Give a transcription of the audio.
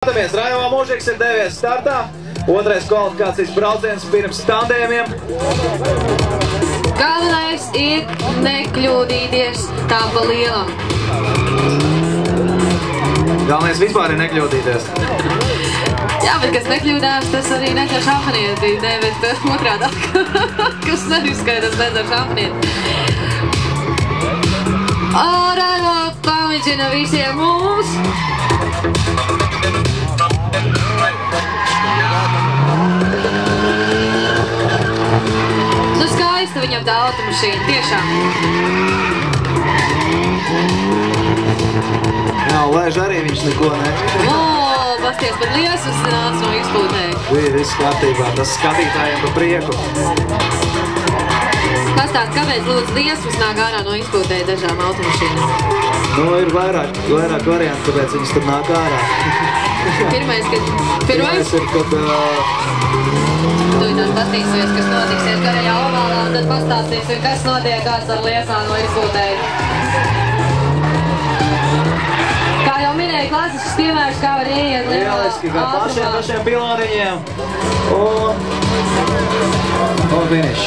Raivo Mužiks ir devies startā. Otrais kvalifikācijas brauciens pirms tandēmiem. Galvenais ir nekļūdīties tā pa lielam. Galvenais vispār ir nekļūdīties. Jā, bet kas nekļūdās, tas arī nedzer šampanieti. Ne, bet otrādāk. Kas neriskē, tas nedzer šampanieti. Raivo pamēģina visiem mums. Nu skaista viņam tā automašīna, tiešām. Jā, lēž arī viņš neko ne. Pasties, bet liesmas nāca no izpūtē. Viss kārtībā, tas skatītājiem pa prieku. Pastāst, kāpēc lūdzu liesmas nāk ārā no izpūtē dažām automašīnām? Nu, ir vairāk varianti, kāpēc viņas tur nāk ārā. Pirmais ir, kad... Tu tad patīsies, kas notiksies garajā ovālā, un tad pastāstīsim, kas notiekās ar liesmām no izpūtēji. Kā jau minēju, klasisks piemērs, kā var ieiet lieliski, kā pašiem piloniņiem. Un finish.